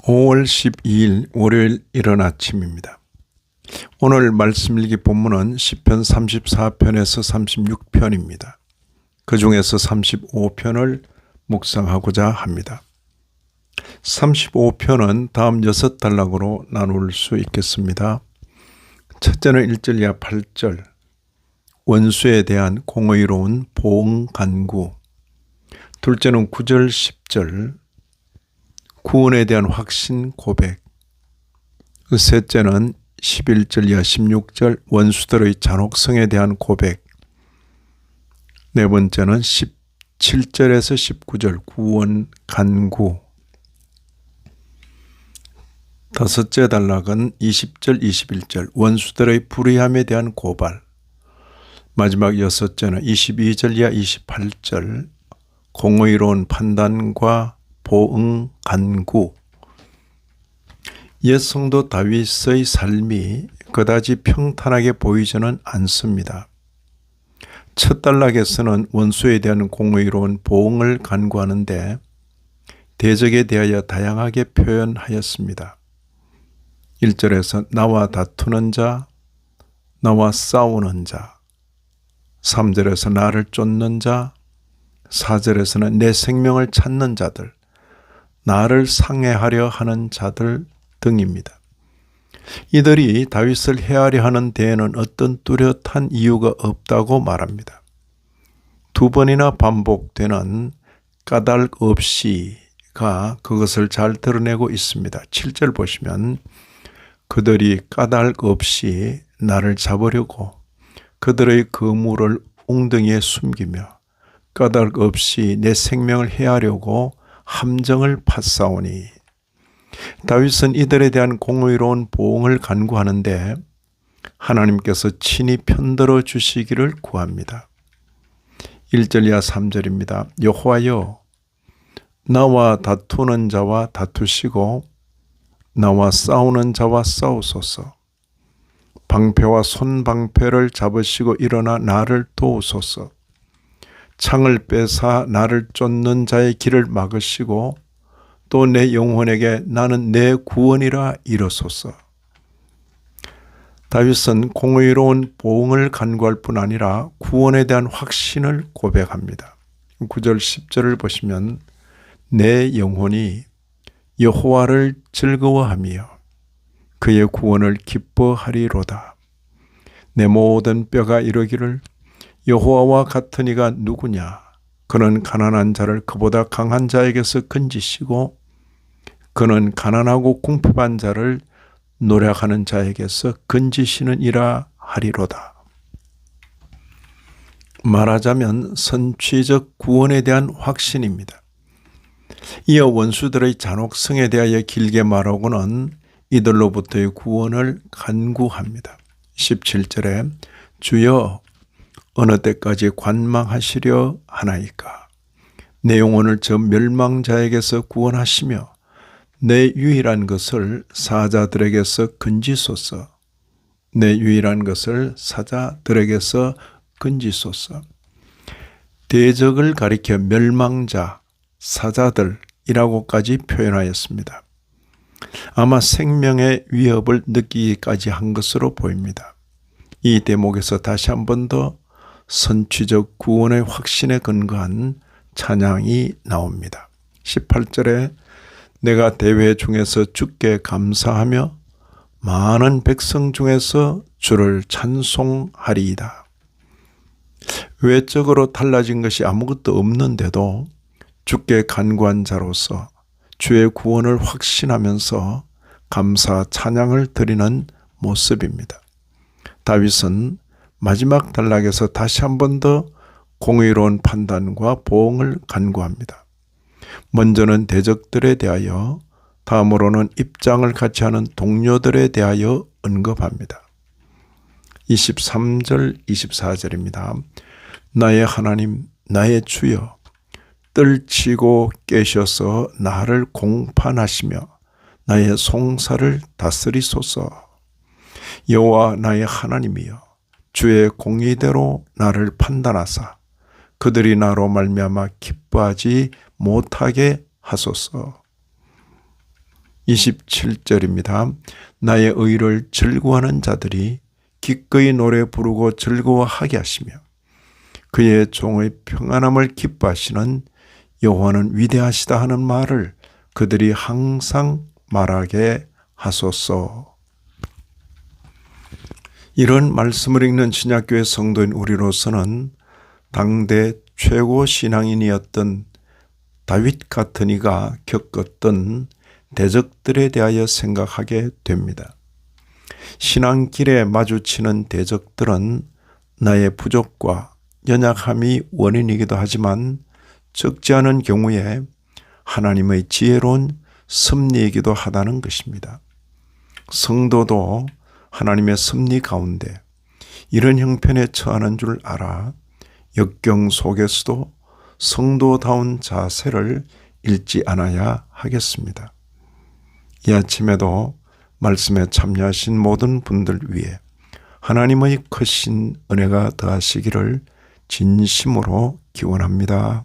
5월 12일 월요일 이른 아침입니다. 오늘 말씀 일기 본문은 시편 34편에서 36편입니다. 그 중에서 35편을 묵상하고자 합니다. 35편은 다음 6단락으로 나눌 수 있겠습니다. 첫째는 1절 이하 8절, 원수에 대한 공의로운 보응 간구. 둘째는 9절 10절, 구원에 대한 확신 고백. 셋째는 11절 이하 16절, 원수들의 잔혹성에 대한 고백. 네 번째는 17절에서 19절, 구원 간구. 다섯째 단락은 20절 21절, 원수들의 불의함에 대한 고발. 마지막 여섯째는 22절 이하 28절, 공의로운 판단과 보응 간구. 옛 성도 다윗의 삶이 그다지 평탄하게 보이지는 않습니다. 첫 단락에서는 원수에 대한 공의로운 보응을 간구하는데 대적에 대하여 다양하게 표현하였습니다. 1절에서 나와 다투는 자, 나와 싸우는 자. 3절에서 나를 쫓는 자, 4절에서는 내 생명을 찾는 자들, 나를 상해하려 하는 자들 등입니다. 이들이 다윗을 해하려 하는 데에는 어떤 뚜렷한 이유가 없다고 말합니다. 두 번이나 반복되는 까닭 없이가 그것을 잘 드러내고 있습니다. 7절 보시면 그들이 까닭 없이 나를 잡으려고 그들의 그물을 웅덩이에 숨기며 까닭 없이 내 생명을 해하려고 함정을 팠사오니. 다윗은 이들에 대한 공의로운 보응을 간구하는데 하나님께서 친히 편들어 주시기를 구합니다. 1절 이하 3절입니다. 여호와여, 나와 다투는 자와 다투시고 나와 싸우는 자와 싸우소서. 방패와 손방패를 잡으시고 일어나 나를 도우소서. 창을 빼사 나를 쫓는 자의 길을 막으시고 또 내 영혼에게 나는 내 구원이라 이르소서. 다윗은 공의로운 보응을 간구할 뿐 아니라 구원에 대한 확신을 고백합니다. 9절 10절을 보시면 내 영혼이 여호와를 즐거워하며 그의 구원을 기뻐하리로다. 내 모든 뼈가 이르기를 여호와와 같은 이가 누구냐? 그는 가난한 자를 그보다 강한 자에게서 건지시고 그는 가난하고 궁핍한 자를 노력하는 자에게서 건지시는 이라 하리로다. 말하자면 선취적 구원에 대한 확신입니다. 이어 원수들의 잔혹성에 대하여 길게 말하고는 이들로부터의 구원을 간구합니다. 17절에 주여 어느 때까지 관망하시려 하나이까? 내 영혼을 저 멸망자에게서 구원하시며 내 유일한 것을 사자들에게서 건지소서. 내 유일한 것을 사자들에게서 건지소서. 대적을 가리켜 멸망자, 사자들이라고까지 표현하였습니다. 아마 생명의 위협을 느끼기까지 한 것으로 보입니다. 이 대목에서 다시 한 번 더 선취적 구원의 확신에 근거한 찬양이 나옵니다. 18절에 내가 대회 중에서 주께 감사하며 많은 백성 중에서 주를 찬송하리이다. 외적으로 달라진 것이 아무것도 없는데도 주께 간구한 자로서 주의 구원을 확신하면서 감사 찬양을 드리는 모습입니다. 다윗은 마지막 단락에서 다시 한 번 더 공의로운 판단과 보응을 간구합니다. 먼저는 대적들에 대하여, 다음으로는 입장을 같이 하는 동료들에 대하여 언급합니다. 23절 24절입니다. 나의 하나님, 나의 주여, 뜰치고 깨셔서 나를 공판하시며 나의 송사를 다스리소서. 여호와 나의 하나님이여, 주의 공의대로 나를 판단하사 그들이 나로 말미암아 기뻐하지 못하게 하소서. 27절입니다. 나의 의를 즐거워하는 자들이 기꺼이 노래 부르고 즐거워하게 하시며 그의 종의 평안함을 기뻐하시는 여호와는 위대하시다 하는 말을 그들이 항상 말하게 하소서. 이런 말씀을 읽는 신약교회 성도인 우리로서는 당대 최고 신앙인이었던 다윗 같은 이가 겪었던 대적들에 대하여 생각하게 됩니다. 신앙길에 마주치는 대적들은 나의 부족과 연약함이 원인이기도 하지만 적지 않은 경우에 하나님의 지혜로운 섭리이기도 하다는 것입니다. 성도도 하나님의 섭리 가운데 이런 형편에 처하는 줄 알아 역경 속에서도 성도다운 자세를 잃지 않아야 하겠습니다. 이 아침에도 말씀에 참여하신 모든 분들 위해 하나님의 크신 은혜가 더하시기를 진심으로 기원합니다.